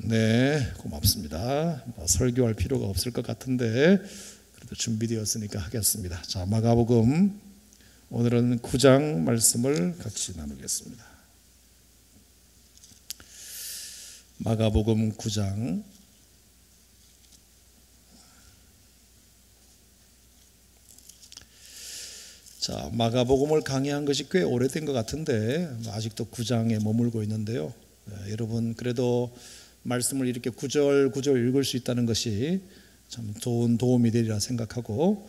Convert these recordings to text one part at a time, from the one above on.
네, 고맙습니다. 설교할 필요가 없을 것 같은데 그래도 준비되었으니까 하겠습니다. 자, 마가복음 오늘은 9장 말씀을 같이 나누겠습니다. 마가복음 9장 자, 마가복음을 강의한 것이 꽤 오래된 것 같은데 아직도 9장에 머물고 있는데요. 여러분 그래도 말씀을 이렇게 구절구절 읽을 수 있다는 것이 참 좋은 도움이 되리라 생각하고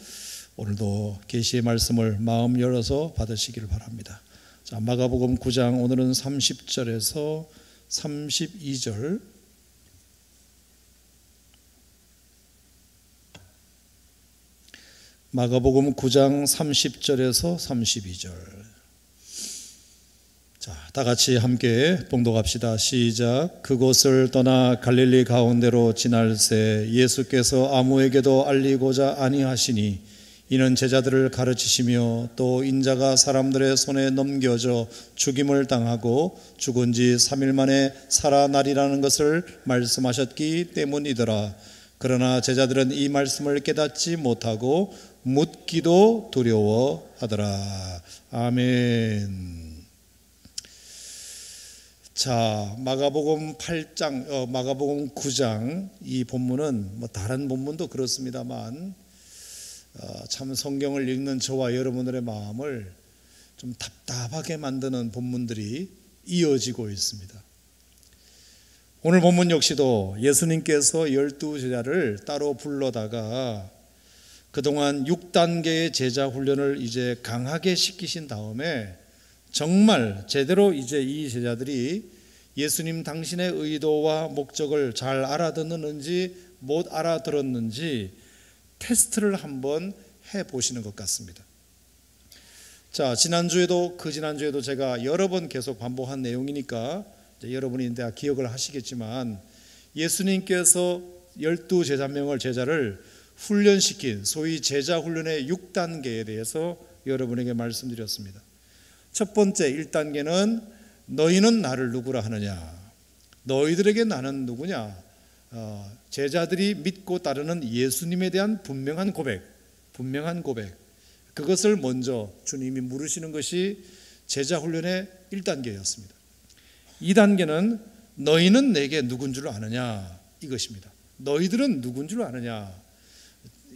오늘도 계시의 말씀을 마음 열어서 받으시기를 바랍니다. 자, 마가복음 9장 오늘은 30절에서 32절 마가복음 9장 30절에서 32절 자, 다 같이 함께 봉독합시다. 시작. 그곳을 떠나 갈릴리 가운데로 지날새 예수께서 아무에게도 알리고자 아니하시니 이는 제자들을 가르치시며 또 인자가 사람들의 손에 넘겨져 죽임을 당하고 죽은 지 3일 만에 살아나리라는 것을 말씀하셨기 때문이더라. 그러나 제자들은 이 말씀을 깨닫지 못하고 묻기도 두려워하더라. 아멘. 자, 마가복음 8장, 마가복음 9장 이 본문은 다른 본문도 그렇습니다만 참 성경을 읽는 저와 여러분들의 마음을 좀 답답하게 만드는 본문들이 이어지고 있습니다. 오늘 본문 역시도 예수님께서 12제자를 따로 불러다가 그동안 6단계의 제자 훈련을 이제 강하게 시키신 다음에 정말 제대로 이제 이 제자들이 예수님 당신의 의도와 목적을 잘 알아듣는지 못 알아들었는지 테스트를 한번 해보시는 것 같습니다. 자, 지난주에도 그 지난주에도 제가 여러 번 계속 반복한 내용이니까 여러분이 다 기억을 하시겠지만 예수님께서 12제자명을 제자를 훈련시킨 소위 제자 훈련의 6단계에 대해서 여러분에게 말씀드렸습니다. 첫 번째 1단계는 너희는 나를 누구라 하느냐, 너희들에게 나는 누구냐, 제자들이 믿고 따르는 예수님에 대한 분명한 고백, 그것을 먼저 주님이 물으시는 것이 제자 훈련의 1단계였습니다. 2단계는 너희는 내게 누군 줄 아느냐, 이것입니다. 너희들은 누군 줄 아느냐,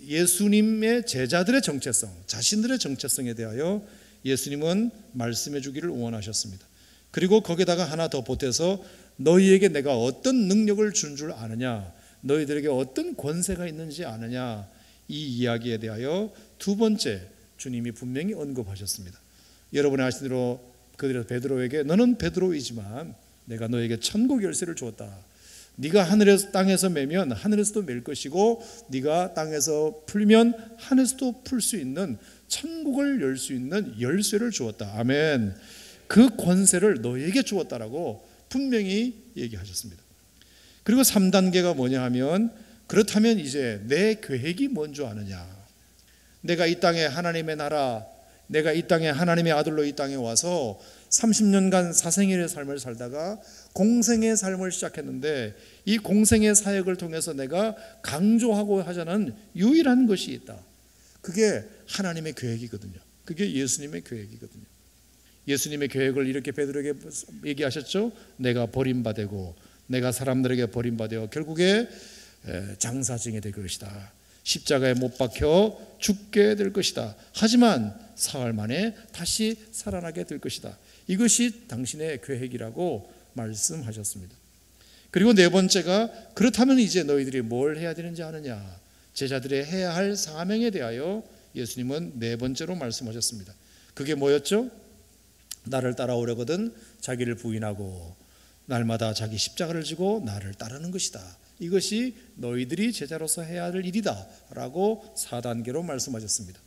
예수님의 제자들의 정체성, 자신들의 정체성에 대하여 예수님은 말씀해 주기를 원하셨습니다. 그리고 거기다가 하나 더 보태서 너희에게 내가 어떤 능력을 준 줄 아느냐, 너희들에게 어떤 권세가 있는지 아느냐, 이 이야기에 대하여 두 번째 주님이 분명히 언급하셨습니다. 여러분이 아시는 대로 그들의 베드로에게 너는 베드로이지만 내가 너에게 천국 열쇠를 주었다. 네가 하늘에서 땅에서 매면 하늘에서도 맬 것이고 네가 땅에서 풀면 하늘에서도 풀 수 있는 천국을 열 수 있는 열쇠를 주었다. 아멘. 그 권세를 너에게 주었다라고 분명히 얘기하셨습니다. 그리고 3단계가 뭐냐 하면 그렇다면 이제 내 계획이 뭔 줄 아느냐, 내가 이 땅에 하나님의 나라, 내가 이 땅에 하나님의 아들로 이 땅에 와서 30년간 사생일의 삶을 살다가 공생의 삶을 시작했는데 이 공생의 사역을 통해서 내가 강조하고 하자는 유일한 것이 있다. 그게 하나님의 계획이거든요. 그게 예수님의 계획이거든요. 예수님의 계획을 이렇게 베드로에게 얘기하셨죠. 내가 버림받고 내가 사람들에게 버림받아 결국에 장사증이 될 것이다. 십자가에 못 박혀 죽게 될 것이다. 하지만 사흘 만에 다시 살아나게 될 것이다. 이것이 당신의 계획이라고 말씀하셨습니다. 그리고 네 번째가 그렇다면 이제 너희들이 뭘 해야 되는지 아느냐, 제자들의 해야 할 사명에 대하여 예수님은 네 번째로 말씀하셨습니다. 그게 뭐였죠? 나를 따라오려거든 자기를 부인하고 날마다 자기 십자가를 지고 나를 따르는 것이다. 이것이 너희들이 제자로서 해야 할 일이다 라고 4단계로 말씀하셨습니다.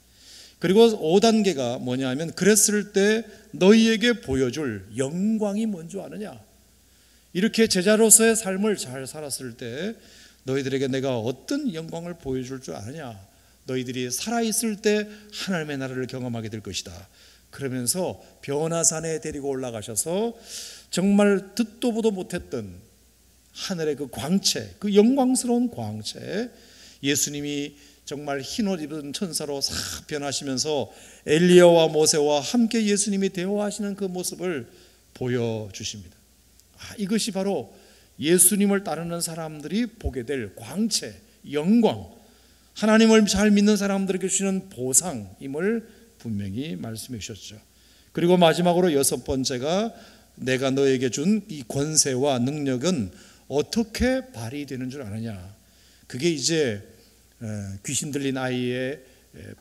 그리고 5단계가 뭐냐 하면 그랬을 때 너희에게 보여줄 영광이 뭔지 아느냐, 이렇게 제자로서의 삶을 잘 살았을 때 너희들에게 내가 어떤 영광을 보여줄 줄 아느냐, 너희들이 살아있을 때 하나님의 나라를 경험하게 될 것이다. 그러면서 변화산에 데리고 올라가셔서 정말 듣도 보도 못했던 하늘의 그 광채, 그 영광스러운 광채, 예수님이 정말 흰옷 입은 천사로 싹 변하시면서 엘리야와 모세와 함께 예수님이 대화하시는 그 모습을 보여주십니다. 이것이 바로 예수님을 따르는 사람들이 보게 될 광채, 영광, 하나님을 잘 믿는 사람들에게 주시는 보상임을 분명히 말씀해 주셨죠. 그리고 마지막으로 여섯 번째가 내가 너에게 준 이 권세와 능력은 어떻게 발휘되는 줄 아느냐. 그게 이제 귀신 들린 아이의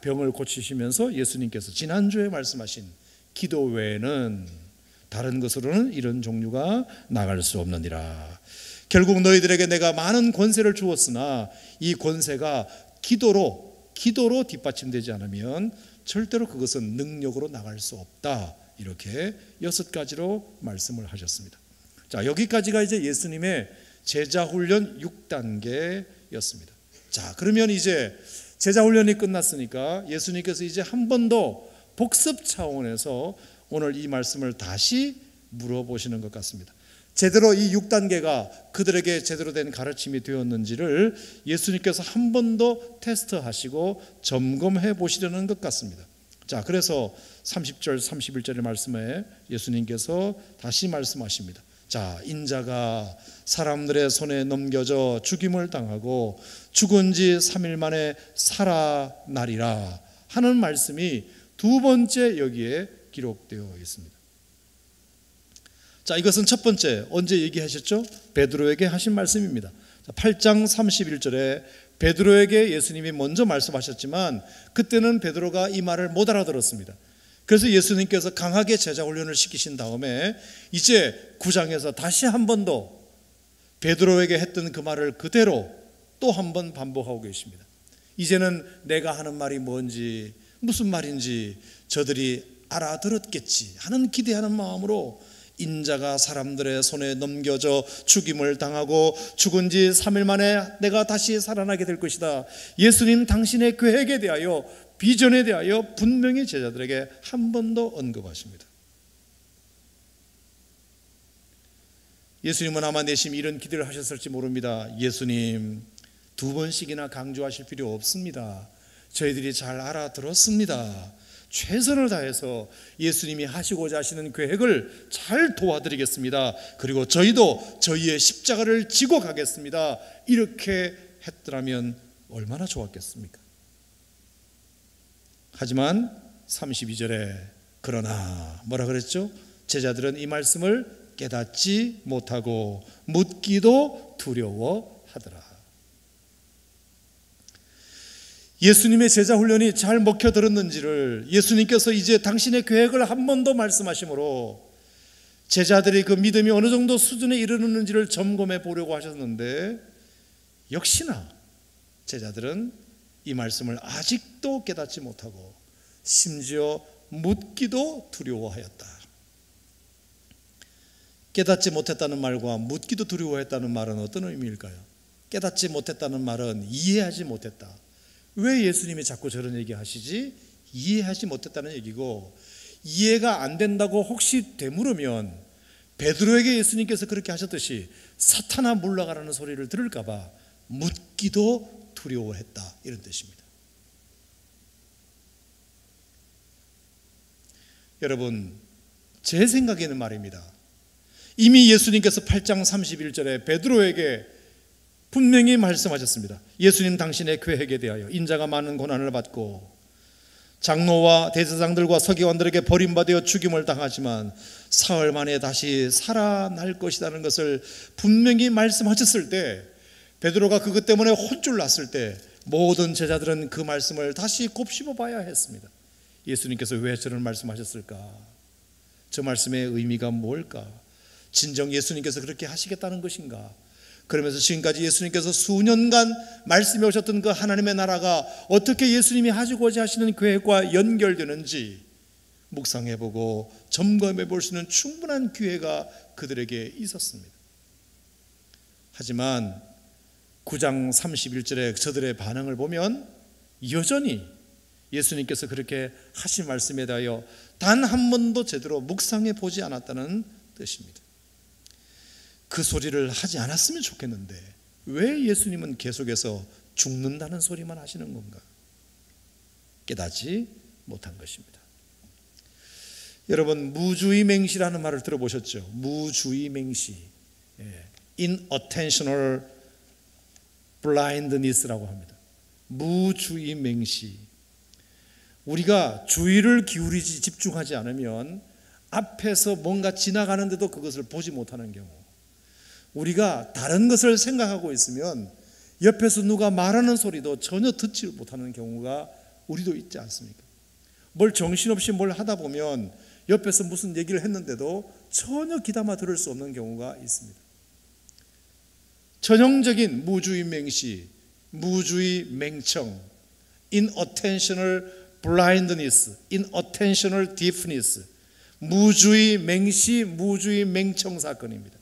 병을 고치시면서 예수님께서 지난주에 말씀하신 기도 외에는 다른 것으로는 이런 종류가 나갈 수 없느니라. 결국 너희들에게 내가 많은 권세를 주었으나 이 권세가 기도로 뒷받침되지 않으면 절대로 그것은 능력으로 나갈 수 없다. 이렇게 6가지로 말씀을 하셨습니다. 자, 여기까지가 이제 예수님의 제자 훈련 6단계였습니다. 자, 그러면 이제 제자 훈련이 끝났으니까 예수님께서 이제 한 번 더 복습 차원에서 오늘 이 말씀을 다시 물어보시는 것 같습니다. 제대로 이 6단계가 그들에게 제대로 된 가르침이 되었는지를 예수님께서 한 번 더 테스트하시고 점검해 보시려는 것 같습니다. 자, 그래서 30절 31절의 말씀에 예수님께서 다시 말씀하십니다. 자, 인자가 사람들의 손에 넘겨져 죽임을 당하고 죽은 지 3일 만에 살아나리라 하는 말씀이 두 번째 여기에 기록되어 있습니다. 자, 이것은 첫 번째 언제 얘기하셨죠? 베드로에게 하신 말씀입니다. 8장 31절에 베드로에게 예수님이 먼저 말씀하셨지만 그때는 베드로가 이 말을 못 알아들었습니다. 그래서 예수님께서 강하게 제자 훈련을 시키신 다음에 이제 9장에서 다시 한 번 더 베드로에게 했던 그 말을 그대로 또 한 번 반복하고 계십니다. 이제는 내가 하는 말이 뭔지 무슨 말인지 저들이 알아들었겠지 하는 기대하는 마음으로 인자가 사람들의 손에 넘겨져 죽임을 당하고 죽은 지 3일 만에 내가 다시 살아나게 될 것이다. 예수님 당신의 계획에 대하여 비전에 대하여 분명히 제자들에게 한 번 더 언급하십니다. 예수님은 아마 내심 이런 기대를 하셨을지 모릅니다. 예수님, 2번씩이나 강조하실 필요 없습니다. 저희들이 잘 알아들었습니다. 최선을 다해서 예수님이 하시고자 하시는 계획을 잘 도와드리겠습니다. 그리고 저희도 저희의 십자가를 지고 가겠습니다. 이렇게 했더라면 얼마나 좋았겠습니까? 하지만 32절에 그러나 뭐라 그랬죠? 제자들은 이 말씀을 깨닫지 못하고 묻기도 두려워하더라. 예수님의 제자 훈련이 잘 먹혀들었는지를 예수님께서 이제 당신의 계획을 한 번 더 말씀하심으로 제자들이 그 믿음이 어느 정도 수준에 이르렀는지를 점검해 보려고 하셨는데 역시나 제자들은 이 말씀을 아직도 깨닫지 못하고 심지어 묻기도 두려워하였다. 깨닫지 못했다는 말과 묻기도 두려워했다는 말은 어떤 의미일까요? 깨닫지 못했다는 말은 이해하지 못했다. 왜 예수님이 자꾸 저런 얘기 하시지? 이해하지 못했다는 얘기고, 이해가 안 된다고 혹시 되물으면 베드로에게 예수님께서 그렇게 하셨듯이 사탄아 물러가라는 소리를 들을까 봐 묻기도 두려워했다, 이런 뜻입니다. 여러분, 제 생각에는 말입니다, 이미 예수님께서 8장 31절에 베드로에게 분명히 말씀하셨습니다. 예수님 당신의 계획에 대하여 인자가 많은 고난을 받고 장로와 대제사장들과 서기관들에게 버림받아 죽임을 당하지만 사흘 만에 다시 살아날 것이라는 것을 분명히 말씀하셨을 때, 베드로가 그것 때문에 혼쭐 났을 때 모든 제자들은 그 말씀을 다시 곱씹어 봐야 했습니다. 예수님께서 왜 저런 말씀하셨을까? 저 말씀의 의미가 뭘까? 진정 예수님께서 그렇게 하시겠다는 것인가? 그러면서 지금까지 예수님께서 수년간 말씀해 오셨던 그 하나님의 나라가 어떻게 예수님이 하시고자 하시는 계획과 연결되는지 묵상해보고 점검해 볼 수 있는 충분한 기회가 그들에게 있었습니다. 하지만 9장 31절에 저들의 반응을 보면 여전히 예수님께서 그렇게 하신 말씀에 대하여 단 한 번도 제대로 묵상해 보지 않았다는 뜻입니다. 그 소리를 하지 않았으면 좋겠는데 왜 예수님은 계속해서 죽는다는 소리만 하시는 건가? 깨닫지 못한 것입니다. 여러분, 무주의맹시라는 말을 들어보셨죠? 무주의맹시, inattentional blindness라고 합니다. 무주의맹시. 우리가 주의를 기울이지 집중하지 않으면 앞에서 뭔가 지나가는데도 그것을 보지 못하는 경우, 우리가 다른 것을 생각하고 있으면 옆에서 누가 말하는 소리도 전혀 듣지 못하는 경우가 우리도 있지 않습니까? 뭘 정신없이 뭘 하다 보면 옆에서 무슨 얘기를 했는데도 전혀 귀담아 들을 수 없는 경우가 있습니다. 전형적인 무주의 맹시, 무주의 맹청, inattentional blindness, inattentional deafness, 무주의 맹시, 무주의 맹청 사건입니다.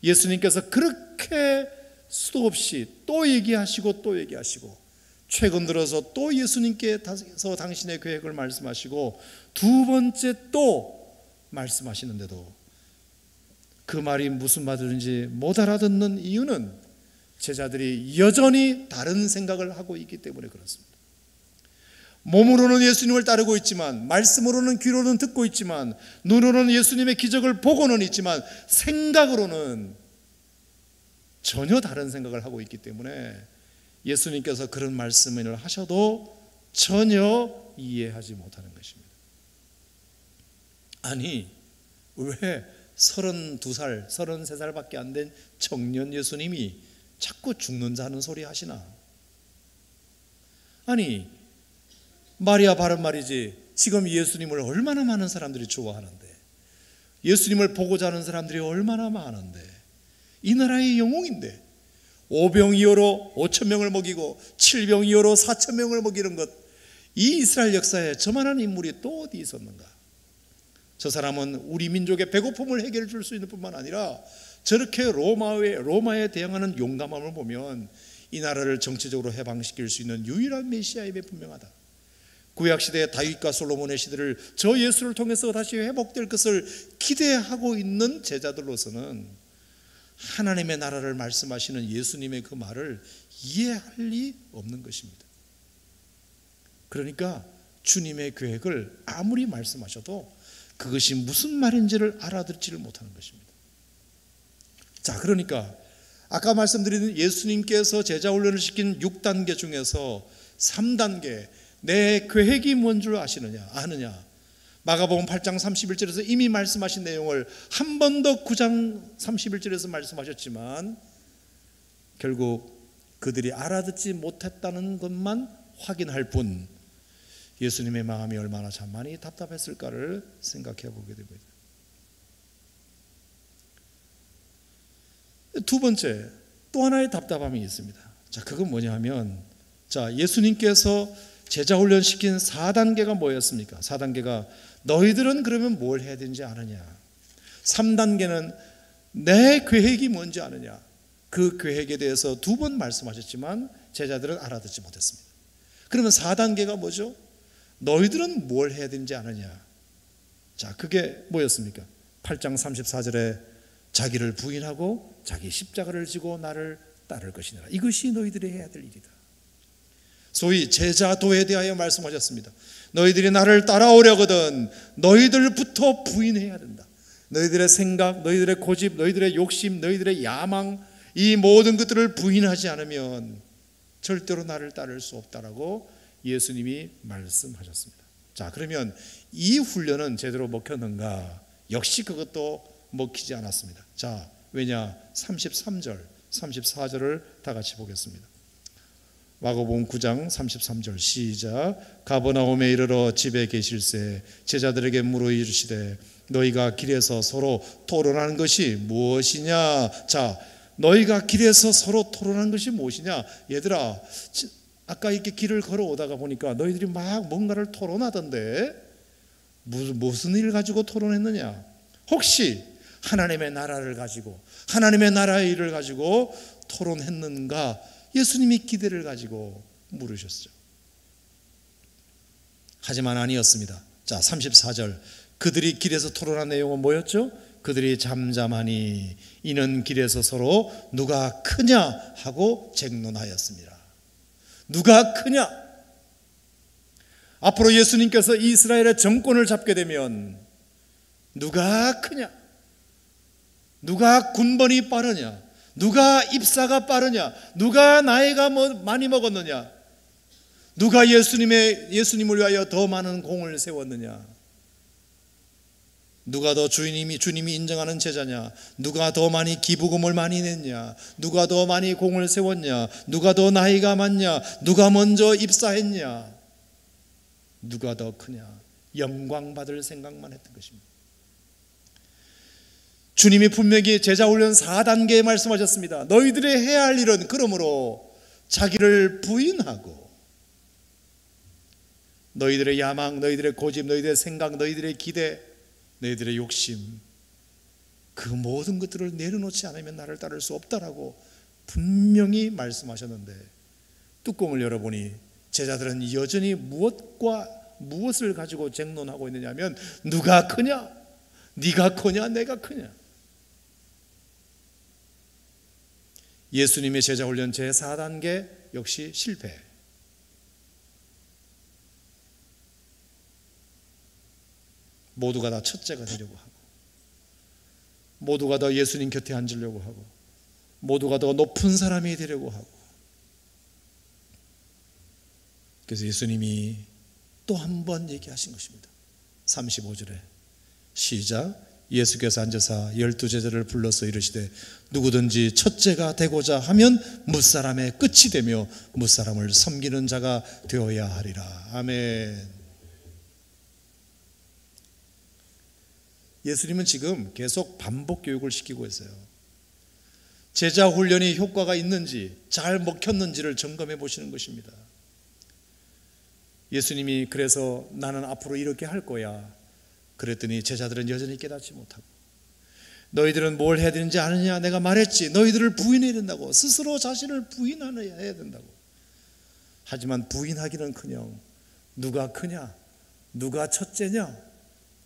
예수님께서 그렇게 수도 없이 또 얘기하시고 또 얘기하시고, 최근 들어서 또 예수님께서 당신의 계획을 말씀하시고 두 번째 또 말씀하시는데도 그 말이 무슨 말인지 못 알아듣는 이유는 제자들이 여전히 다른 생각을 하고 있기 때문에 그렇습니다. 몸으로는 예수님을 따르고 있지만, 말씀으로는 귀로는 듣고 있지만, 눈으로는 예수님의 기적을 보고는 있지만 생각으로는 전혀 다른 생각을 하고 있기 때문에 예수님께서 그런 말씀을 하셔도 전혀 이해하지 못하는 것입니다. 아니, 왜 32살, 33살밖에 안 된 청년 예수님이 자꾸 죽는 자는 소리 하시나? 아니, 말이야 바른 말이지, 지금 예수님을 얼마나 많은 사람들이 좋아하는데, 예수님을 보고자 하는 사람들이 얼마나 많은데, 이 나라의 영웅인데 5병이어로 5,000명을 먹이고 7병이어로 4,000명을 먹이는 것, 이 이스라엘 역사에 저만한 인물이 또 어디 있었는가? 저 사람은 우리 민족의 배고픔을 해결해 줄 수 있는 뿐만 아니라 저렇게 로마에 대항하는 용감함을 보면 이 나라를 정치적으로 해방시킬 수 있는 유일한 메시아임에 분명하다. 구약시대의 다윗과 솔로몬의 시대를 저 예수를 통해서 다시 회복될 것을 기대하고 있는 제자들로서는 하나님의 나라를 말씀하시는 예수님의 그 말을 이해할 리 없는 것입니다. 그러니까 주님의 계획을 아무리 말씀하셔도 그것이 무슨 말인지를 알아듣지를 못하는 것입니다. 자, 그러니까 아까 말씀드린 예수님께서 제자 훈련을 시킨 6단계 중에서 3단계, 내 계획이 뭔 줄 아느냐? 마가복음 8장 31절에서 이미 말씀하신 내용을 한 번 더 9장 31절에서 말씀하셨지만 결국 그들이 알아듣지 못했다는 것만 확인할 뿐 예수님의 마음이 얼마나 참 많이 답답했을까를 생각해 보게 됩니다. 두 번째, 또 하나의 답답함이 있습니다. 자, 그건 뭐냐 하면, 자, 예수님께서 제자 훈련시킨 4단계가 뭐였습니까? 4단계가 너희들은 그러면 뭘 해야 되는지 아느냐? 3단계는 내 계획이 뭔지 아느냐? 그 계획에 대해서 두 번 말씀하셨지만 제자들은 알아듣지 못했습니다. 그러면 4단계가 뭐죠? 너희들은 뭘 해야 되는지 아느냐? 자, 그게 뭐였습니까? 8장 34절에 자기를 부인하고 자기 십자가를 지고 나를 따를 것이니라. 이것이 너희들이 해야 될 일이다. 소위 제자도에 대하여 말씀하셨습니다. 너희들이 나를 따라오려거든 너희들부터 부인해야 된다. 너희들의 생각, 너희들의 고집, 너희들의 욕심, 너희들의 야망, 이 모든 것들을 부인하지 않으면 절대로 나를 따를 수 없다라고 예수님이 말씀하셨습니다. 자, 그러면 이 훈련은 제대로 먹혔는가? 역시 그것도 먹히지 않았습니다. 자, 왜냐? 33절, 34절을 다 같이 보겠습니다. 마가복음 9장 33절 시작. 가버나움에 이르러 집에 계실새 제자들에게 물어 이르시되 너희가 길에서 서로 토론하는 것이 무엇이냐? 자, 너희가 길에서 서로 토론하는 것이 무엇이냐? 얘들아, 아까 이렇게 길을 걸어오다가 보니까 너희들이 막 뭔가를 토론하던데 무슨 일 가지고 토론했느냐? 혹시 하나님의 나라를 가지고, 하나님의 나라의 일을 가지고 토론했는가? 예수님이 기대를 가지고 물으셨죠. 하지만 아니었습니다. 자, 34절 그들이 길에서 토론한 내용은 뭐였죠? 그들이 잠잠하니 이는 길에서 서로 누가 크냐 하고 쟁론하였습니다. 누가 크냐? 앞으로 예수님께서 이스라엘의 정권을 잡게 되면 누가 크냐? 누가 군번이 빠르냐? 누가 입사가 빠르냐? 누가 나이가 많이 먹었느냐? 누가 예수님을 위하여 더 많은 공을 세웠느냐? 누가 더 주님이 인정하는 제자냐? 누가 더 많이 기부금을 많이 냈냐? 누가 더 많이 공을 세웠냐? 누가 더 나이가 많냐? 누가 먼저 입사했냐? 누가 더 크냐? 영광받을 생각만 했던 것입니다. 주님이 분명히 제자훈련 4단계에 말씀하셨습니다. 너희들이 해야 할 일은 그러므로 자기를 부인하고 너희들의 야망, 너희들의 고집, 너희들의 생각, 너희들의 기대, 너희들의 욕심, 그 모든 것들을 내려놓지 않으면 나를 따를 수 없다라고 분명히 말씀하셨는데, 뚜껑을 열어보니 제자들은 여전히 무엇을 가지고 쟁론하고 있느냐 하면 누가 크냐? 네가 크냐? 내가 크냐? 예수님의 제자훈련 제4단계 역시 실패. 모두가 다 첫째가 되려고 하고, 모두가 더 예수님 곁에 앉으려고 하고, 모두가 더 높은 사람이 되려고 하고. 그래서 예수님이 또 한 번 얘기하신 것입니다. 35절에 시작. 예수께서 앉으사 12제자를 불러서 이르시되 누구든지 첫째가 되고자 하면 무사람의 끝이 되며 무사람을 섬기는 자가 되어야 하리라. 아멘. 예수님은 지금 계속 반복 교육을 시키고 있어요. 제자 훈련이 효과가 있는지, 잘 먹혔는지를 점검해 보시는 것입니다. 예수님이 그래서 나는 앞으로 이렇게 할 거야 그랬더니 제자들은 여전히 깨닫지 못하고, 너희들은 뭘 해야 되는지 아느냐? 내가 말했지. 너희들을 부인해야 된다고. 스스로 자신을 부인해야 된다고. 하지만 부인하기는커녕 누가 크냐? 누가 첫째냐?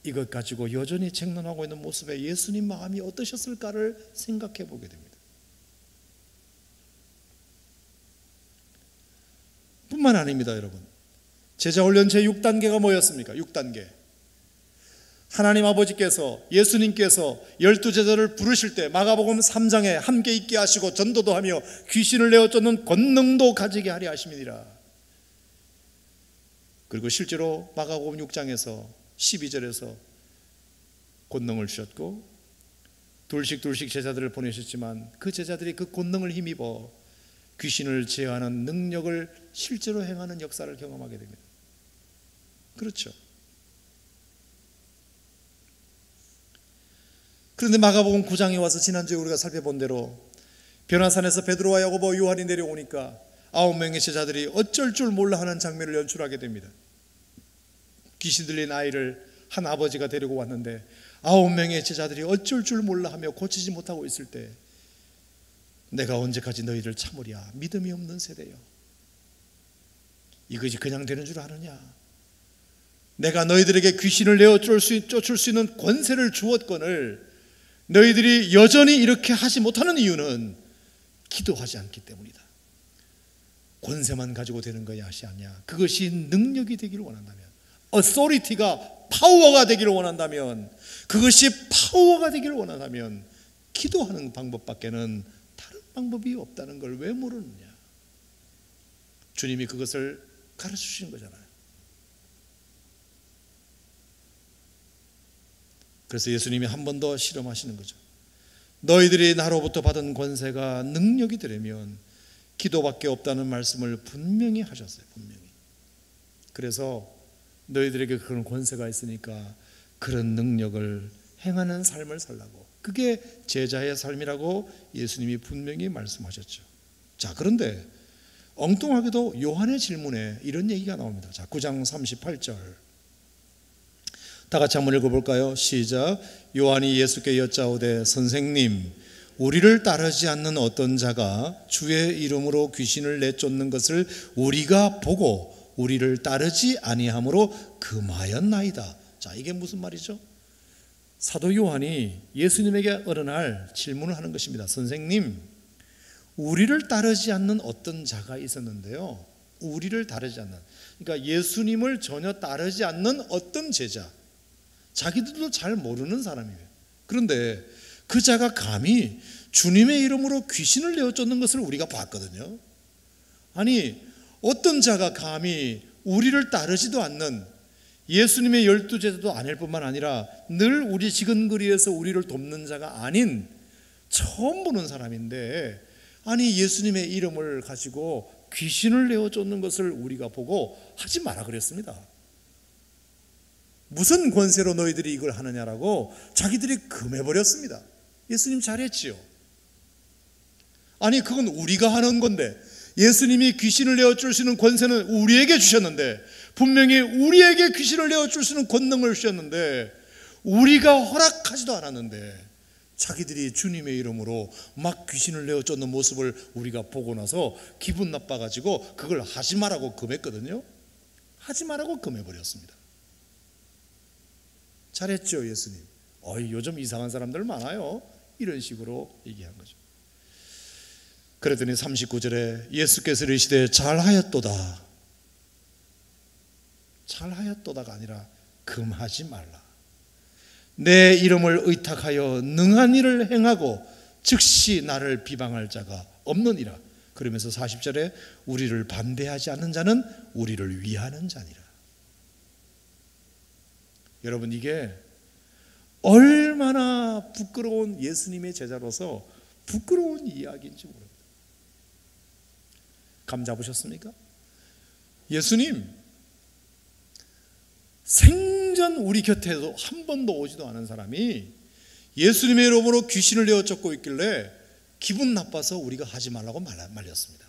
이것 가지고 여전히 쟁론하고 있는 모습에 예수님 마음이 어떠셨을까를 생각해 보게 됩니다. 뿐만 아닙니다, 여러분. 제자훈련 제6단계가 뭐였습니까? 6단계. 하나님 아버지께서, 예수님께서 12제자를 부르실 때 마가복음 3장에 함께 있게 하시고 전도도 하며 귀신을 내어 쫓는 권능도 가지게 하려 하심이니라. 그리고 실제로 마가복음 6장에서 12절에서 권능을 주셨고 둘씩 제자들을 보내셨지만 그 제자들이 그 권능을 힘입어 귀신을 제어하는 능력을 실제로 행하는 역사를 경험하게 됩니다. 그렇죠. 그런데 마가복음 9장에 와서 지난주에 우리가 살펴본 대로 변화산에서 베드로와 야고보 요한이 내려오니까 9명의 제자들이 어쩔 줄 몰라 하는 장면을 연출하게 됩니다. 귀신 들린 아이를 한 아버지가 데리고 왔는데 9명의 제자들이 어쩔 줄 몰라 하며 고치지 못하고 있을 때, 내가 언제까지 너희를 참으랴? 믿음이 없는 세대여. 이것이 그냥 되는 줄 아느냐? 내가 너희들에게 귀신을 내어 쫓을 수 있는 권세를 주었거늘 너희들이 여전히 이렇게 하지 못하는 이유는 기도하지 않기 때문이다. 권세만 가지고 되는 것이 아니야. 그것이 능력이 되기를 원한다면, authority가 파워가 되기를 원한다면, 그것이 파워가 되기를 원한다면 기도하는 방법밖에는 다른 방법이 없다는 걸 왜 모르느냐? 주님이 그것을 가르쳐 주신 거잖아요. 그래서 예수님이 한 번 더 실험하시는 거죠. 너희들이 나로부터 받은 권세가 능력이 되려면 기도밖에 없다는 말씀을 분명히 하셨어요. 분명히. 그래서 너희들에게 그런 권세가 있으니까 그런 능력을 행하는 삶을 살라고. 그게 제자의 삶이라고 예수님이 분명히 말씀하셨죠. 자, 그런데 엉뚱하게도 요한의 질문에 이런 얘기가 나옵니다. 자, 9장 38절 다 같이 한번 읽어볼까요? 시작. 요한이 예수께 여짜오되 선생님, 우리를 따르지 않는 어떤 자가 주의 이름으로 귀신을 내쫓는 것을 우리가 보고 우리를 따르지 아니함으로 금하였나이다. 자, 이게 무슨 말이죠? 사도 요한이 예수님에게 어느 날 질문을 하는 것입니다. 선생님, 우리를 따르지 않는 어떤 자가 있었는데요. 우리를 따르지 않는, 그러니까 예수님을 전혀 따르지 않는 어떤 제자, 자기들도 잘 모르는 사람이에요. 그런데 그 자가 감히 주님의 이름으로 귀신을 내어 쫓는 것을 우리가 봤거든요. 아니, 어떤 자가 감히 우리를 따르지도 않는 예수님의 12제자도 아닐 뿐만 아니라 늘 우리 지근거리에서 우리를 돕는 자가 아닌 처음 보는 사람인데, 아니 예수님의 이름을 가지고 귀신을 내어 쫓는 것을 우리가 보고 하지 마라 그랬습니다. 무슨 권세로 너희들이 이걸 하느냐라고 자기들이 금해버렸습니다. 예수님 잘했지요. 아니 그건 우리가 하는 건데, 예수님이 귀신을 내어 줄 수 있는 권세는 우리에게 주셨는데, 분명히 우리에게 귀신을 내어 줄 수 있는 권능을 주셨는데 우리가 허락하지도 않았는데 자기들이 주님의 이름으로 막 귀신을 내어 쫓는 모습을 우리가 보고 나서 기분 나빠가지고 그걸 하지 말라고 금했거든요. 하지 말라고 금해버렸습니다. 잘했죠 예수님. 요즘 이상한 사람들 많아요. 이런 식으로 얘기한 거죠. 그랬더니 39절에 예수께서 이르시되 잘하였도다. 잘하였도다가 아니라 금하지 말라. 내 이름을 의탁하여 능한 일을 행하고 즉시 나를 비방할 자가 없느니라. 그러면서 40절에 우리를 반대하지 않는 자는 우리를 위하는 자니라. 여러분, 이게 얼마나 부끄러운 예수님의 제자로서 부끄러운 이야기인지 모릅니다. 감 잡으셨습니까? 예수님 생전 우리 곁에도 한 번도 오지도 않은 사람이 예수님의 이름으로 귀신을 내어 쫓고 있길래 기분 나빠서 우리가 하지 말라고 말렸습니다.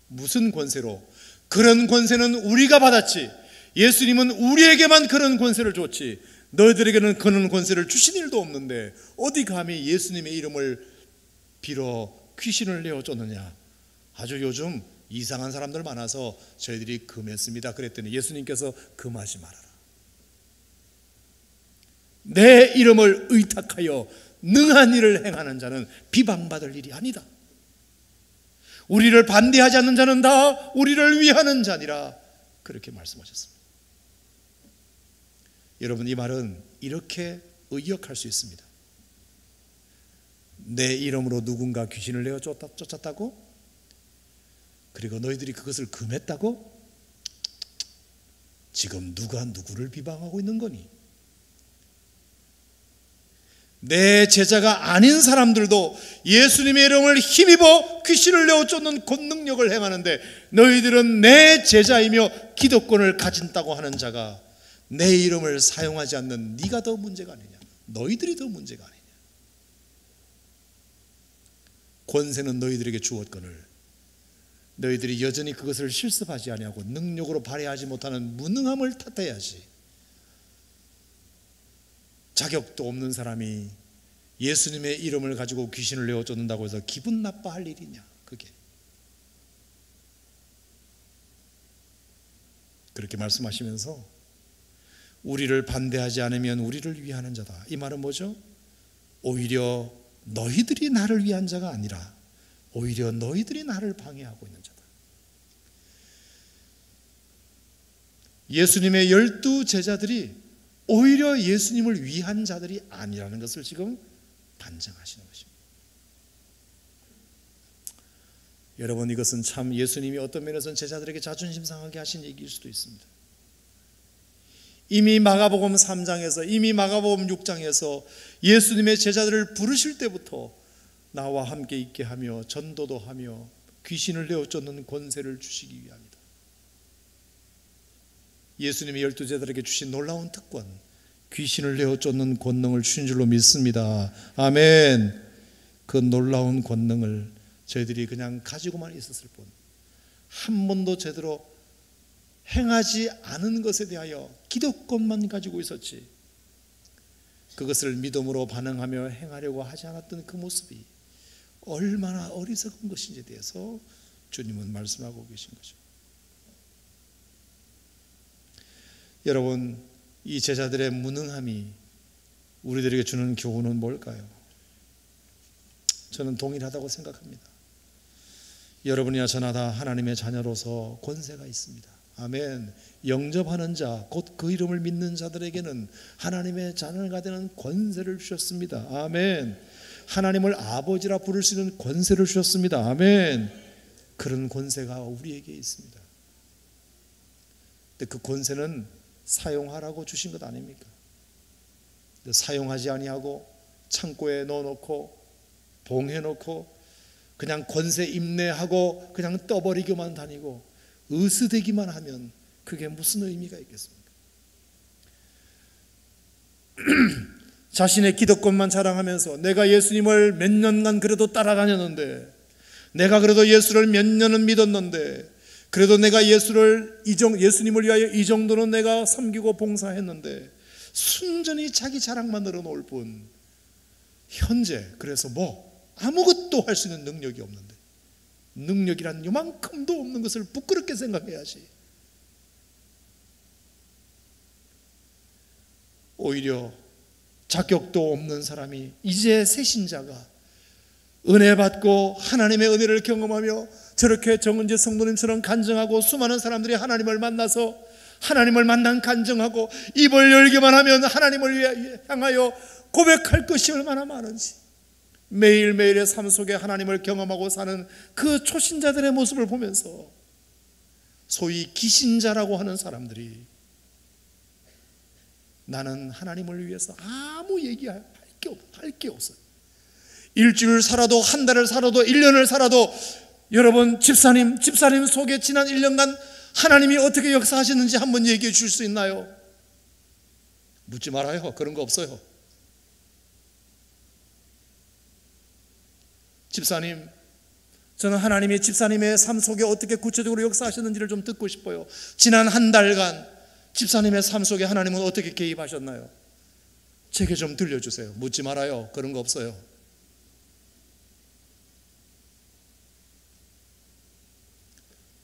무슨 권세로? 그런 권세는 우리가 받았지, 예수님은 우리에게만 그런 권세를 줬지 너희들에게는 그런 권세를 주신 일도 없는데 어디 감히 예수님의 이름을 빌어 귀신을 내어 쫓느냐. 아주 요즘 이상한 사람들 많아서 저희들이 금했습니다. 그랬더니 예수님께서 금하지 말아라. 내 이름을 의탁하여 능한 일을 행하는 자는 비방받을 일이 아니다. 우리를 반대하지 않는 자는 다 우리를 위하는 자니라. 그렇게 말씀하셨습니다. 여러분, 이 말은 이렇게 의역할 수 있습니다. 내 이름으로 누군가 귀신을 내어 쫓았다고? 그리고 너희들이 그것을 금했다고? 지금 누가 누구를 비방하고 있는 거니? 내 제자가 아닌 사람들도 예수님의 이름을 힘입어 귀신을 내어 쫓는 권능력을 행하는데 너희들은 내 제자이며 기득권을 가진다고 하는 자가 내 이름을 사용하지 않는 네가 더 문제가 아니냐, 너희들이 더 문제가 아니냐. 권세는 너희들에게 주었거늘 너희들이 여전히 그것을 실습하지 아니하고 능력으로 발휘하지 못하는 무능함을 탓해야지. 자격도 없는 사람이 예수님의 이름을 가지고 귀신을 내어 쫓는다고 해서 기분 나빠할 일이냐, 그게. 그렇게 말씀하시면서 우리를 반대하지 않으면 우리를 위하는 자다. 이 말은 뭐죠? 오히려 너희들이 나를 위한 자가 아니라 오히려 너희들이 나를 방해하고 있는 자다. 예수님의 12제자들이 오히려 예수님을 위한 자들이 아니라는 것을 지금 반증하시는 것입니다. 여러분, 이것은 참 예수님이 어떤 면에서는 제자들에게 자존심 상하게 하신 얘기일 수도 있습니다. 이미 마가복음 3장에서 이미 마가복음 6장에서 예수님의 제자들을 부르실 때부터 나와 함께 있게 하며 전도도 하며 귀신을 내어 쫓는 권세를 주시기 위함이다. 예수님이 12제자들에게 주신 놀라운 특권, 귀신을 내어 쫓는 권능을 주신 줄로 믿습니다. 아멘. 그 놀라운 권능을 저희들이 그냥 가지고만 있었을 뿐 한 번도 제대로 행하지 않은 것에 대하여 기득권만 가지고 있었지, 그것을 믿음으로 반응하며 행하려고 하지 않았던 그 모습이 얼마나 어리석은 것인지에 대해서 주님은 말씀하고 계신 거죠. 여러분, 이 제자들의 무능함이 우리들에게 주는 교훈은 뭘까요? 저는 동일하다고 생각합니다. 여러분이나 저나 다 하나님의 자녀로서 권세가 있습니다. 아멘. 영접하는 자, 곧 그 이름을 믿는 자들에게는 하나님의 자녀가 되는 권세를 주셨습니다. 아멘. 하나님을 아버지라 부를 수 있는 권세를 주셨습니다. 아멘. 그런 권세가 우리에게 있습니다. 근데 그 권세는 사용하라고 주신 것 아닙니까? 사용하지 아니하고 창고에 넣어놓고 봉해놓고 그냥 권세 임내하고 그냥 떠버리기만 다니고 으스대기만 하면 그게 무슨 의미가 있겠습니까? 자신의 기득권만 자랑하면서 내가 예수님을 몇 년간 그래도 따라다녔는데, 내가 그래도 예수를 몇 년은 믿었는데, 그래도 내가 예수님을 위하여 이 정도는 내가 섬기고 봉사했는데, 순전히 자기 자랑만 늘어놓을 뿐 현재 그래서 아무것도 할 수 있는 능력이 없는데, 능력이란 요만큼도 없는 것을 부끄럽게 생각해야지. 오히려 자격도 없는 사람이 이제 새 신자가 은혜 받고 하나님의 은혜를 경험하며 저렇게 정은재 성도님처럼 간증하고 수많은 사람들이 하나님을 만나서 하나님을 만난 간증하고 입을 열기만 하면 하나님을 향하여 고백할 것이 얼마나 많은지, 매일매일의 삶 속에 하나님을 경험하고 사는 그 초신자들의 모습을 보면서 소위 기신자라고 하는 사람들이 나는 하나님을 위해서 아무 얘기할 게 없어요. 일주일 살아도 한 달을 살아도 1년을 살아도 여러분 집사님 속에 지난 1년간 하나님이 어떻게 역사하셨는지 한번 얘기해 줄 수 있나요? 묻지 말아요. 그런 거 없어요. 집사님, 저는 하나님이 집사님의 삶 속에 어떻게 구체적으로 역사하셨는지를 좀 듣고 싶어요. 지난 한 달간 집사님의 삶 속에 하나님은 어떻게 개입하셨나요? 제게 좀 들려주세요. 묻지 말아요. 그런 거 없어요.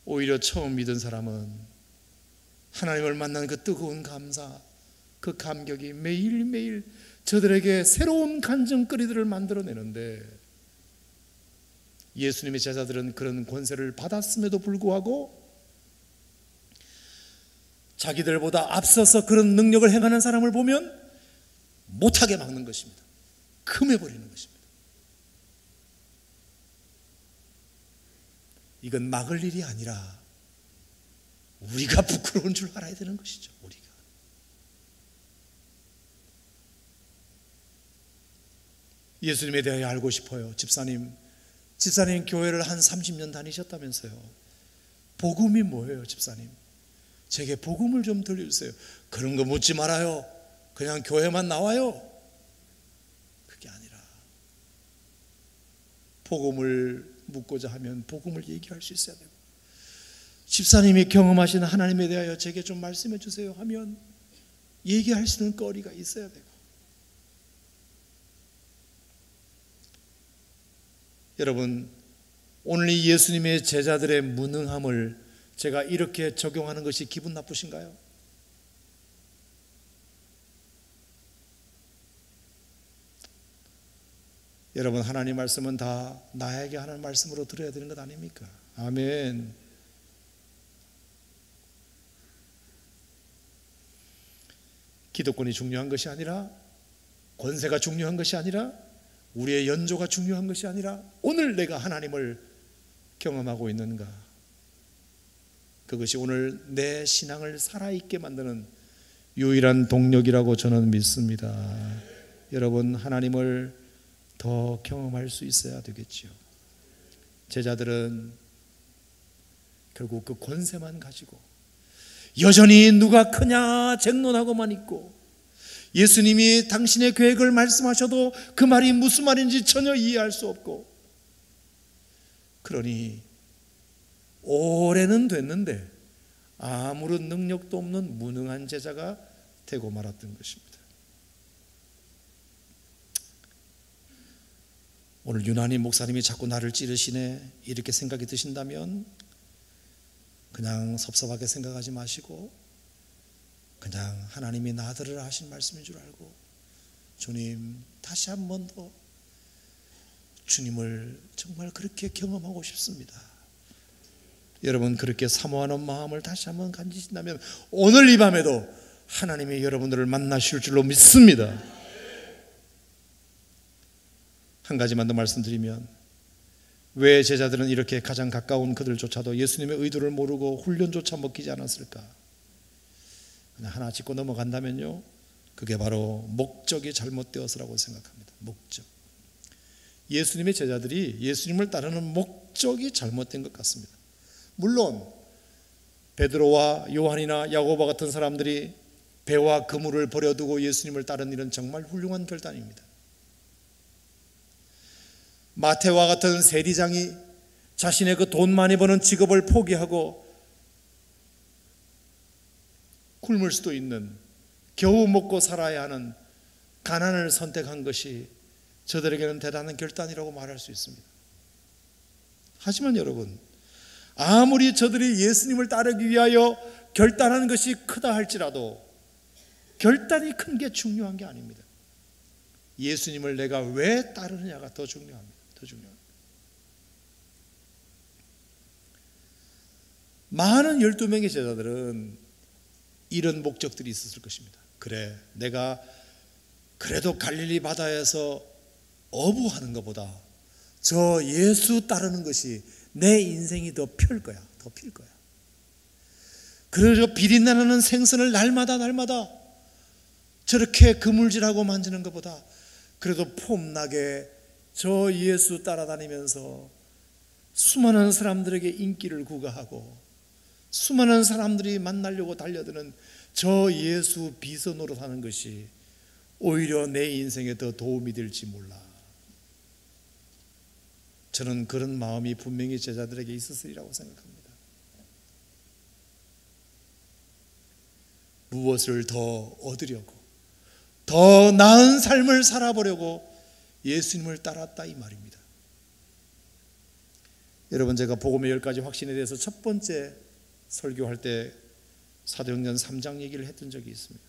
오히려 처음 믿은 사람은 하나님을 만난 그 뜨거운 감사, 그 감격이 매일매일 저들에게 새로운 간증거리들을 만들어내는데, 예수님의 제자들은 그런 권세를 받았음에도 불구하고 자기들보다 앞서서 그런 능력을 행하는 사람을 보면 못하게 막는 것입니다. 금해버리는 것입니다. 이건 막을 일이 아니라 우리가 부끄러운 줄 알아야 되는 것이죠. 우리가 예수님에 대하여 알고 싶어요. 집사님 교회를 한 30년 다니셨다면서요. 복음이 뭐예요? 집사님, 제게 복음을 좀 들려주세요. 그런 거 묻지 말아요. 그냥 교회만 나와요. 그게 아니라 복음을 묻고자 하면 복음을 얘기할 수 있어야 되고, 집사님이 경험하신 하나님에 대하여 제게 좀 말씀해 주세요 하면 얘기할 수 있는 거리가 있어야 되고, 여러분, 오늘 이 예수님의 제자들의 무능함을 제가 이렇게 적용하는 것이 기분 나쁘신가요? 여러분, 하나님 말씀은 다 나에게 하는 말씀으로 들어야 되는 것 아닙니까? 아멘. 기득권이 중요한 것이 아니라, 권세가 중요한 것이 아니라, 우리의 연조가 중요한 것이 아니라, 오늘 내가 하나님을 경험하고 있는가, 그것이 오늘 내 신앙을 살아있게 만드는 유일한 동력이라고 저는 믿습니다. 여러분, 하나님을 더 경험할 수 있어야 되겠지요. 제자들은 결국 그 권세만 가지고 여전히 누가 크냐 쟁론하고만 있고, 예수님이 당신의 계획을 말씀하셔도 그 말이 무슨 말인지 전혀 이해할 수 없고, 그러니 오래는 됐는데 아무런 능력도 없는 무능한 제자가 되고 말았던 것입니다. 오늘 유난히 목사님이 자꾸 나를 찌르시네 이렇게 생각이 드신다면 그냥 섭섭하게 생각하지 마시고, 그냥 하나님이 나들으라 하신 말씀인 줄 알고 주님, 다시 한 번 더 주님을 정말 그렇게 경험하고 싶습니다. 여러분 그렇게 사모하는 마음을 다시 한번 가지신다면 오늘 이 밤에도 하나님이 여러분들을 만나실 줄로 믿습니다. 한 가지만 더 말씀드리면, 왜 제자들은 이렇게 가장 가까운 그들조차도 예수님의 의도를 모르고 훈련조차 먹히지 않았을까? 그냥 하나 짚고 넘어간다면요, 그게 바로 목적이 잘못되어서라고 생각합니다. 목적. 예수님의 제자들이 예수님을 따르는 목적이 잘못된 것 같습니다. 물론 베드로와 요한이나 야고보 같은 사람들이 배와 그물을 버려두고 예수님을 따른 일은 정말 훌륭한 결단입니다. 마태와 같은 세리장이 자신의 그 돈 많이 버는 직업을 포기하고 굶을 수도 있는, 겨우 먹고 살아야 하는 가난을 선택한 것이 저들에게는 대단한 결단이라고 말할 수 있습니다. 하지만 여러분, 아무리 저들이 예수님을 따르기 위하여 결단한 것이 크다 할지라도 결단이 큰 게 중요한 게 아닙니다. 예수님을 내가 왜 따르느냐가 더 중요합니다. 더 중요합니다. 많은 12명의 제자들은 이런 목적들이 있었을 것입니다. 그래, 내가 그래도 갈릴리 바다에서 어부하는 것보다 저 예수 따르는 것이 내 인생이 더 필 거야. 더 필 거야. 그래서 비린내나는 생선을 날마다 저렇게 그물질하고 만지는 것보다 그래도 폼나게 저 예수 따라다니면서 수많은 사람들에게 인기를 구가하고 수많은 사람들이 만나려고 달려드는 저 예수 비서 노릇하는 것이 오히려 내 인생에 더 도움이 될지 몰라. 저는 그런 마음이 분명히 제자들에게 있었으리라고 생각합니다. 무엇을 더 얻으려고, 더 나은 삶을 살아보려고 예수님을 따랐다 이 말입니다. 여러분, 제가 복음의 10가지 확신에 대해서 첫 번째 설교할 때 사도행전 3장 얘기를 했던 적이 있습니다.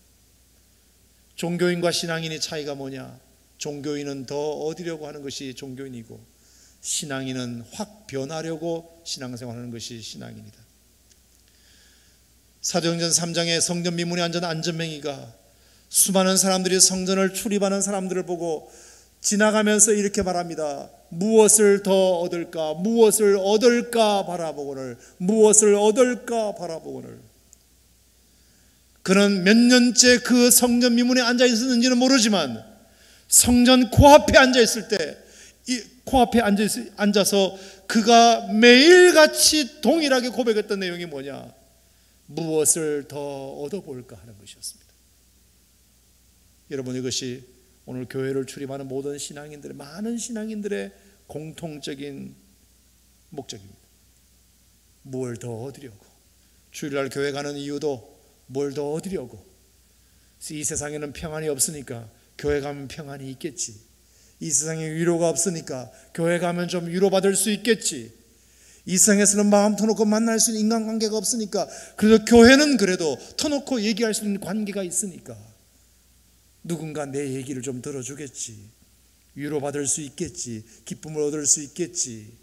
종교인과 신앙인의 차이가 뭐냐? 종교인은 더 얻으려고 하는 것이 종교인이고, 신앙인은 확 변하려고 신앙생활하는 것이 신앙인이다. 사도행전 3장에 성전 미문에 앉은 안전뱅이가 수많은 사람들이 성전을 출입하는 사람들을 보고 지나가면서 이렇게 말합니다. 무엇을 더 얻을까? 무엇을 얻을까 바라보거늘. 무엇을 얻을까 바라보거늘. 그는 몇 년째 그 성전 미문에 앉아 있었는지는 모르지만 성전 코앞에 앉아 있을 때, 이 코앞에 앉아서 그가 매일같이 동일하게 고백했던 내용이 뭐냐? 무엇을 더 얻어볼까 하는 것이었습니다. 여러분, 이것이 오늘 교회를 출입하는 모든 신앙인들의, 많은 신앙인들의 공통적인 목적입니다. 뭘 더 얻으려고. 주일날 교회 가는 이유도 뭘 더 얻으려고. 이 세상에는 평안이 없으니까 교회 가면 평안이 있겠지. 이 세상에 위로가 없으니까 교회 가면 좀 위로받을 수 있겠지. 이 세상에서는 마음 터놓고 만날 수 있는 인간관계가 없으니까, 그래서 교회는 그래도 터놓고 얘기할 수 있는 관계가 있으니까 누군가 내 얘기를 좀 들어주겠지. 위로받을 수 있겠지. 기쁨을 얻을 수 있겠지.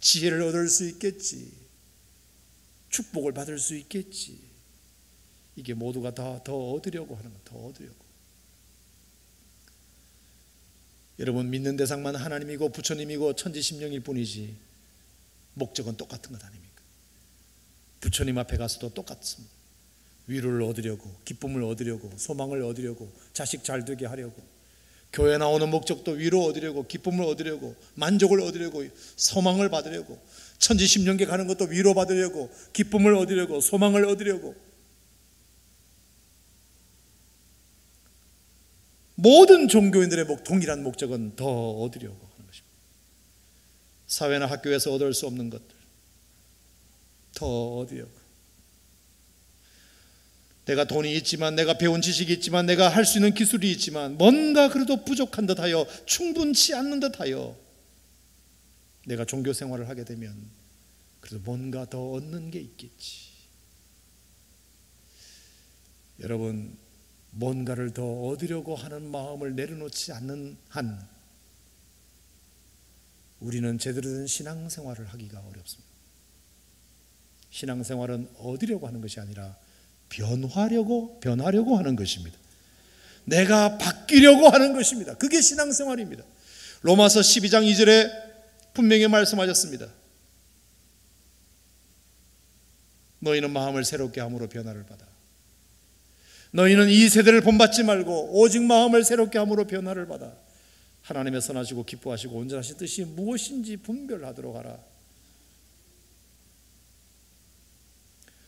지혜를 얻을 수 있겠지. 축복을 받을 수 있겠지. 이게 모두가 더 얻으려고 하는 거, 더 얻으려고. 여러분, 믿는 대상만 하나님이고 부처님이고 천지심령일 뿐이지 목적은 똑같은 것 아닙니까? 부처님 앞에 가서도 똑같습니다. 위로를 얻으려고, 기쁨을 얻으려고, 소망을 얻으려고, 자식 잘 되게 하려고. 교회 나오는 목적도 위로 얻으려고, 기쁨을 얻으려고, 만족을 얻으려고, 소망을 받으려고. 천지심령계 가는 것도 위로 받으려고, 기쁨을 얻으려고, 소망을 얻으려고. 모든 종교인들의 동일한 목적은 더 얻으려고 하는 것입니다. 사회나 학교에서 얻을 수 없는 것들 더 얻으려고. 내가 돈이 있지만, 내가 배운 지식이 있지만, 내가 할 수 있는 기술이 있지만 뭔가 그래도 부족한 듯하여, 충분치 않는 듯하여 내가 종교 생활을 하게 되면 그래도 뭔가 더 얻는 게 있겠지. 여러분, 뭔가를 더 얻으려고 하는 마음을 내려놓지 않는 한 우리는 제대로 된 신앙생활을 하기가 어렵습니다. 신앙생활은 얻으려고 하는 것이 아니라 변하려고 하는 것입니다. 내가 바뀌려고 하는 것입니다. 그게 신앙생활입니다. 로마서 12장 2절에 분명히 말씀하셨습니다. 너희는 마음을 새롭게 함으로 변화를 받아. 너희는 이 세대를 본받지 말고 오직 마음을 새롭게 함으로 변화를 받아 하나님의 선하시고 기뻐하시고 온전하신 뜻이 무엇인지 분별하도록 하라.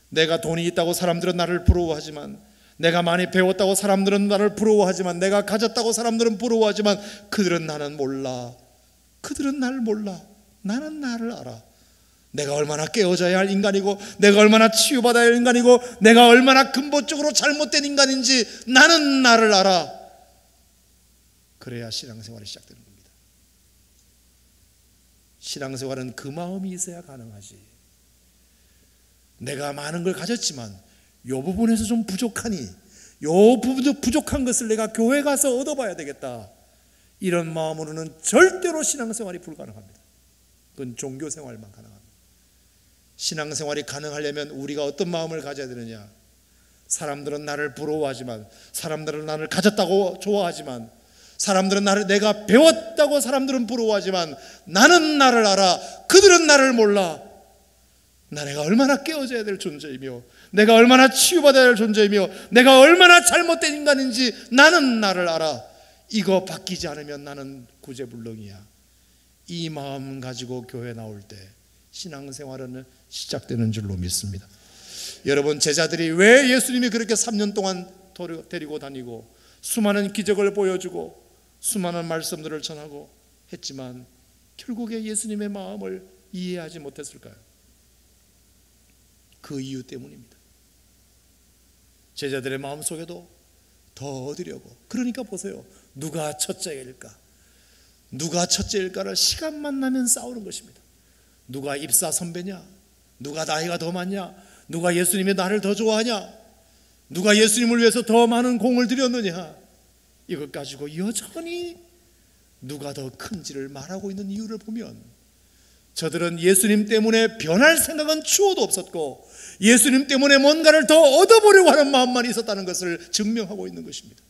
내가 돈이 있다고 사람들은 나를 부러워하지만, 내가 많이 배웠다고 사람들은 나를 부러워하지만, 내가 가졌다고 사람들은 부러워하지만 그들은 나는 몰라. 그들은 나를 몰라. 나는 나를 알아. 내가 얼마나 깨어져야 할 인간이고, 내가 얼마나 치유받아야 할 인간이고, 내가 얼마나 근본적으로 잘못된 인간인지 나는 나를 알아. 그래야 신앙생활이 시작되는 겁니다. 신앙생활은 그 마음이 있어야 가능하지. 내가 많은 걸 가졌지만 이 부분에서 좀 부족하니 이 부족한 것을 내가 교회 가서 얻어봐야 되겠다, 이런 마음으로는 절대로 신앙생활이 불가능합니다. 그건 종교생활만 가능합니다. 신앙생활이 가능하려면 우리가 어떤 마음을 가져야 되느냐. 사람들은 나를 부러워하지만, 사람들은 나를 가졌다고 좋아하지만, 사람들은 내가 배웠다고 사람들은 부러워하지만 나는 나를 알아. 그들은 나를 몰라. 내가 얼마나 깨어져야 될 존재이며, 내가 얼마나 치유받아야 할 존재이며, 내가 얼마나 잘못된 인간인지 나는 나를 알아. 이거 바뀌지 않으면 나는 구제불능이야. 이 마음 가지고 교회 나올 때 신앙생활은 시작되는 줄로 믿습니다. 여러분, 제자들이 왜 예수님이 그렇게 3년 동안 데리고 다니고 수많은 기적을 보여주고 수많은 말씀들을 전하고 했지만 결국에 예수님의 마음을 이해하지 못했을까요? 그 이유 때문입니다. 제자들의 마음속에도 더 얻으려고, 그러니까 보세요, 누가 첫째일까? 누가 첫째일까를 시간만 나면 싸우는 것입니다. 누가 입사 선배냐? 누가 나이가 더 많냐? 누가 예수님의 나를 더 좋아하냐? 누가 예수님을 위해서 더 많은 공을 들였느냐? 이것 가지고 여전히 누가 더 큰지를 말하고 있는 이유를 보면 저들은 예수님 때문에 변할 생각은 추호도 없었고 예수님 때문에 뭔가를 더 얻어보려고 하는 마음만 있었다는 것을 증명하고 있는 것입니다.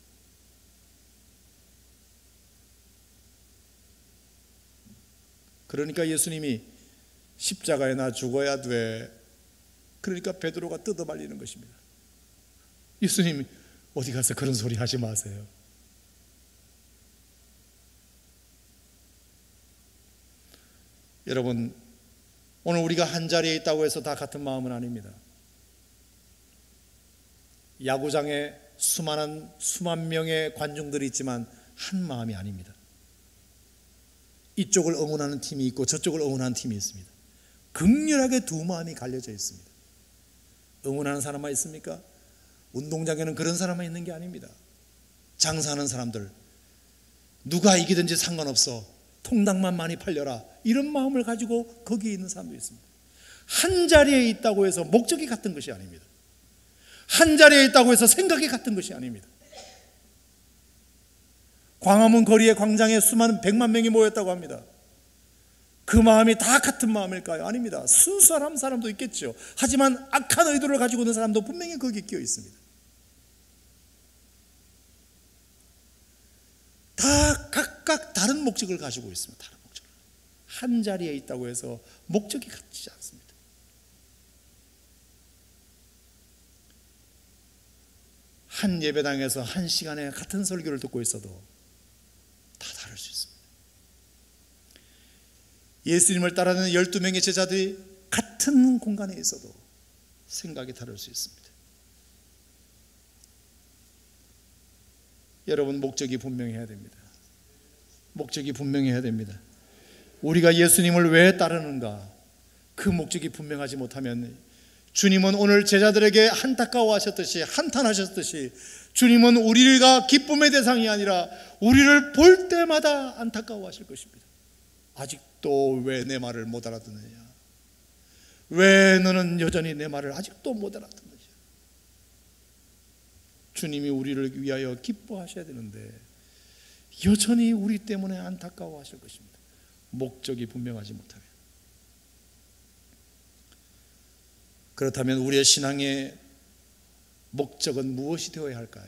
그러니까 예수님이 십자가에 나 죽어야 돼. 그러니까 베드로가 뜯어말리는 것입니다. 예수님 어디 가서 그런 소리 하지 마세요. 여러분, 오늘 우리가 한 자리에 있다고 해서 다 같은 마음은 아닙니다. 야구장에 수만 명의 관중들이 있지만 한 마음이 아닙니다. 이쪽을 응원하는 팀이 있고 저쪽을 응원하는 팀이 있습니다. 극렬하게 두 마음이 갈려져 있습니다. 응원하는 사람만 있습니까? 운동장에는 그런 사람만 있는 게 아닙니다. 장사하는 사람들, 누가 이기든지 상관없어, 통닭만 많이 팔려라, 이런 마음을 가지고 거기에 있는 사람도 있습니다. 한 자리에 있다고 해서 목적이 같은 것이 아닙니다. 한 자리에 있다고 해서 생각이 같은 것이 아닙니다. 광화문 거리의 광장에 수많은 100만 명이 모였다고 합니다. 그 마음이 다 같은 마음일까요? 아닙니다. 순수한 사람도 있겠죠. 하지만 악한 의도를 가지고 있는 사람도 분명히 거기에 끼어 있습니다. 다 각각 다른 목적을 가지고 있습니다. 다른 목적. 한 자리에 있다고 해서 목적이 같지 않습니다. 한 예배당에서 한 시간에 같은 설교를 듣고 있어도 다 다를 수 있습니다. 예수님을 따르는 12명의 제자들이 같은 공간에 있어도 생각이 다를 수 있습니다. 여러분, 목적이 분명해야 됩니다. 목적이 분명해야 됩니다. 우리가 예수님을 왜 따르는가, 그 목적이 분명하지 못하면 주님은 오늘 제자들에게 안타까워하셨듯이, 한탄하셨듯이 주님은 우리가 기쁨의 대상이 아니라 우리를 볼 때마다 안타까워하실 것입니다. 아직도 왜 내 말을 못 알아듣느냐? 왜 너는 여전히 내 말을 아직도 못 알아듣느냐? 주님이 우리를 위하여 기뻐하셔야 되는데 여전히 우리 때문에 안타까워하실 것입니다. 목적이 분명하지 못하면. 그렇다면 우리의 신앙의 목적은 무엇이 되어야 할까요?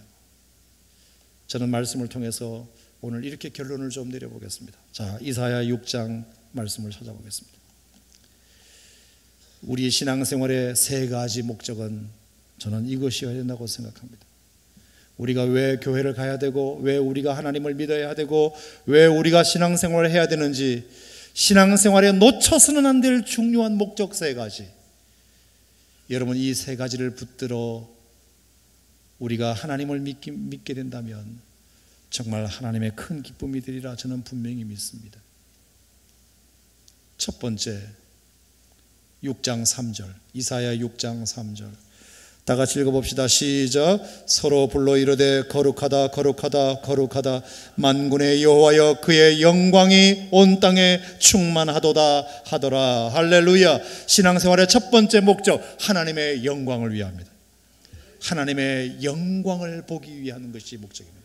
저는 말씀을 통해서 오늘 이렇게 결론을 좀 내려보겠습니다. 자, 이사야 6장 말씀을 찾아보겠습니다. 우리의 신앙생활의 세 가지 목적은 저는 이것이어야 된다고 생각합니다. 우리가 왜 교회를 가야 되고, 왜 우리가 하나님을 믿어야 되고, 왜 우리가 신앙생활을 해야 되는지, 신앙생활에 놓쳐서는 안 될 중요한 목적 세 가지. 여러분, 이 세 가지를 붙들어 우리가 하나님을 믿게 된다면 정말 하나님의 큰 기쁨이 되리라 저는 분명히 믿습니다. 첫 번째, 6장 3절, 이사야 6장 3절 다 같이 읽어봅시다. 시작. 서로 불러 이르되 거룩하다 거룩하다 거룩하다 만군의 여호와여 그의 영광이 온 땅에 충만하도다 하더라. 할렐루야. 신앙생활의 첫 번째 목적, 하나님의 영광을 위함이다. 하나님의 영광을 보기 위한 것이 목적입니다.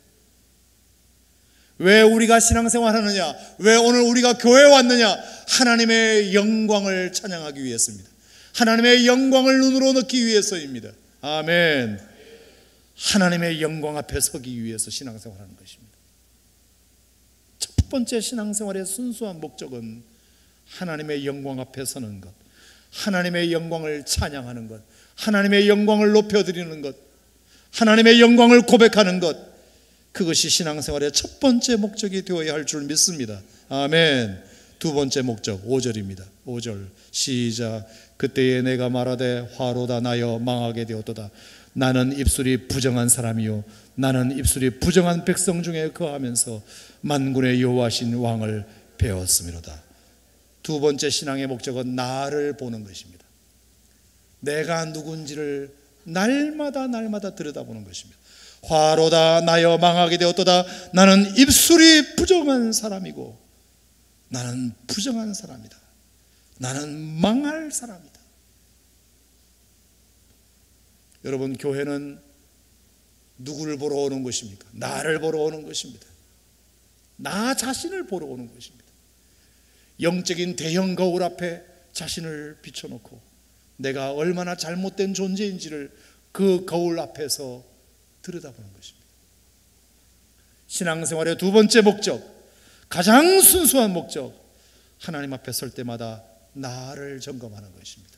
왜 우리가 신앙생활 하느냐? 왜 오늘 우리가 교회에 왔느냐? 하나님의 영광을 찬양하기 위해서입니다. 하나님의 영광을 눈으로 넣기 위해서입니다. 아멘. 하나님의 영광 앞에 서기 위해서 신앙생활하는 것입니다. 첫 번째 신앙생활의 순수한 목적은 하나님의 영광 앞에 서는 것, 하나님의 영광을 찬양하는 것, 하나님의 영광을 높여드리는 것, 하나님의 영광을 고백하는 것, 그것이 신앙생활의 첫 번째 목적이 되어야 할 줄 믿습니다. 아멘. 두 번째 목적 5절입니다. 5절 시작. 그때에 내가 말하되 화로다 나여 망하게 되었도다. 나는 입술이 부정한 사람이요 나는 입술이 부정한 백성 중에 거하면서 만군의 여호와신 왕을 배웠음이로다. 두 번째 신앙의 목적은 나를 보는 것입니다. 내가 누군지를 날마다 들여다보는 것입니다. 화로다 나여 망하게 되었도다. 나는 입술이 부정한 사람이고 나는 부정한 사람이다. 나는 망할 사람이다. 여러분, 교회는 누구를 보러 오는 것입니까? 나를 보러 오는 것입니다. 나 자신을 보러 오는 것입니다. 영적인 대형 거울 앞에 자신을 비춰놓고 내가 얼마나 잘못된 존재인지를 그 거울 앞에서 들여다보는 것입니다. 신앙생활의 두 번째 목적, 가장 순수한 목적, 하나님 앞에 설 때마다 나를 점검하는 것입니다.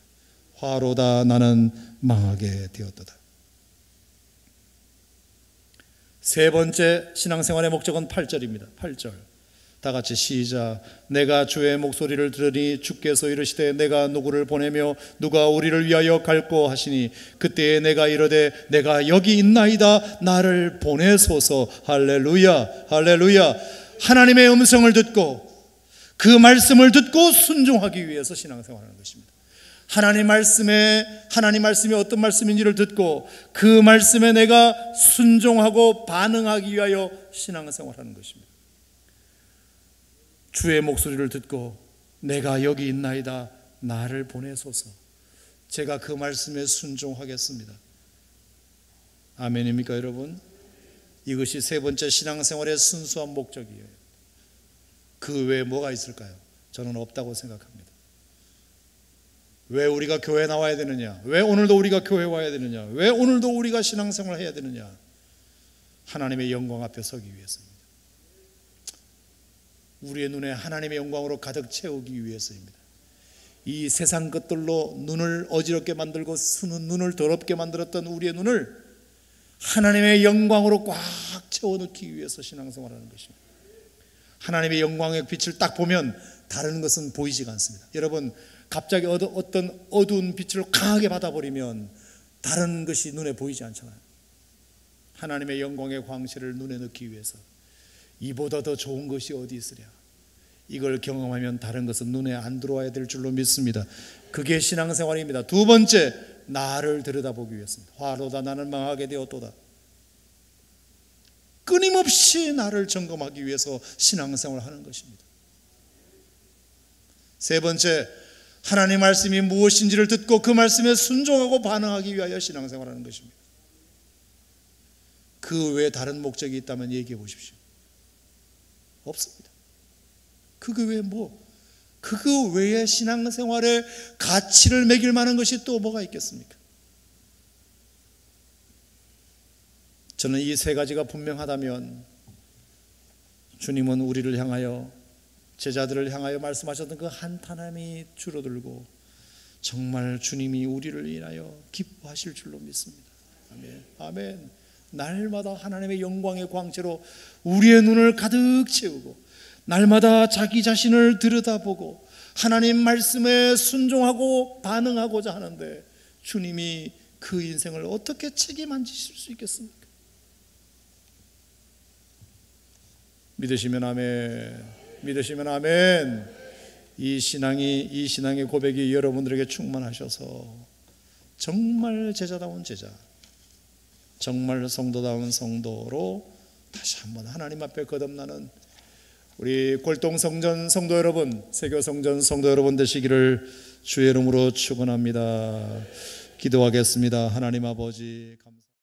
화로다 나는 망하게 되었도다. 세 번째 신앙생활의 목적은 8절입니다. 8절 다 같이 시작. 내가 주의 목소리를 들으니 주께서 이르시되 내가 누구를 보내며 누가 우리를 위하여 갈꼬 하시니 그때에 내가 이르되 내가 여기 있나이다 나를 보내소서. 할렐루야. 할렐루야. 하나님의 음성을 듣고 그 말씀을 듣고 순종하기 위해서 신앙생활하는 것입니다. 하나님 말씀이 어떤 말씀인지를 듣고 그 말씀에 내가 순종하고 반응하기 위하여 신앙생활하는 것입니다. 주의 목소리를 듣고 내가 여기 있나이다 나를 보내소서. 제가 그 말씀에 순종하겠습니다. 아멘입니까 여러분? 이것이 세 번째 신앙생활의 순수한 목적이에요. 그 외에 뭐가 있을까요? 저는 없다고 생각합니다. 왜 우리가 교회에 나와야 되느냐? 왜 오늘도 우리가 교회에 와야 되느냐? 왜 오늘도 우리가 신앙생활을 해야 되느냐? 하나님의 영광 앞에 서기 위해서입니다. 우리의 눈에 하나님의 영광으로 가득 채우기 위해서입니다. 이 세상 것들로 눈을 어지럽게 만들고 눈을 더럽게 만들었던 우리의 눈을 하나님의 영광으로 꽉 채워넣기 위해서 신앙생활하는 것입니다. 하나님의 영광의 빛을 딱 보면 다른 것은 보이지가 않습니다. 여러분, 갑자기 어떤 어두운 빛을 강하게 받아버리면 다른 것이 눈에 보이지 않잖아요. 하나님의 영광의 광채를 눈에 넣기 위해서 이보다 더 좋은 것이 어디 있으랴. 이걸 경험하면 다른 것은 눈에 안 들어와야 될 줄로 믿습니다. 그게 신앙생활입니다. 두 번째, 나를 들여다보기 위해서입니다. 화로다 나는 망하게 되었도다. 끊임없이 나를 점검하기 위해서 신앙생활을 하는 것입니다. 세 번째, 하나님 말씀이 무엇인지를 듣고 그 말씀에 순종하고 반응하기 위하여 신앙생활을 하는 것입니다. 그 외에 다른 목적이 있다면 얘기해 보십시오. 없습니다. 그거 외에 그거 외에 신앙생활의 가치를 매길 만한 것이 또 뭐가 있겠습니까? 저는 이 세 가지가 분명하다면 주님은 우리를 향하여, 제자들을 향하여 말씀하셨던 그 한탄함이 줄어들고 정말 주님이 우리를 인하여 기뻐하실 줄로 믿습니다. 아멘. 아멘. 날마다 하나님의 영광의 광채로 우리의 눈을 가득 채우고 날마다 자기 자신을 들여다보고 하나님 말씀에 순종하고 반응하고자 하는데 주님이 그 인생을 어떻게 책임 안 지실 수 있겠습니까? 믿으시면 아멘. 믿으시면 아멘. 이 신앙의 고백이 여러분들에게 충만하셔서 정말 제자다운 제자, 정말 성도다운 성도로 다시 한번 하나님 앞에 거듭나는 우리 골동성전 성도 여러분, 세교성전 성도 여러분 되시기를 주의 이름으로 축원합니다. 기도하겠습니다. 하나님 아버지 감사합니다.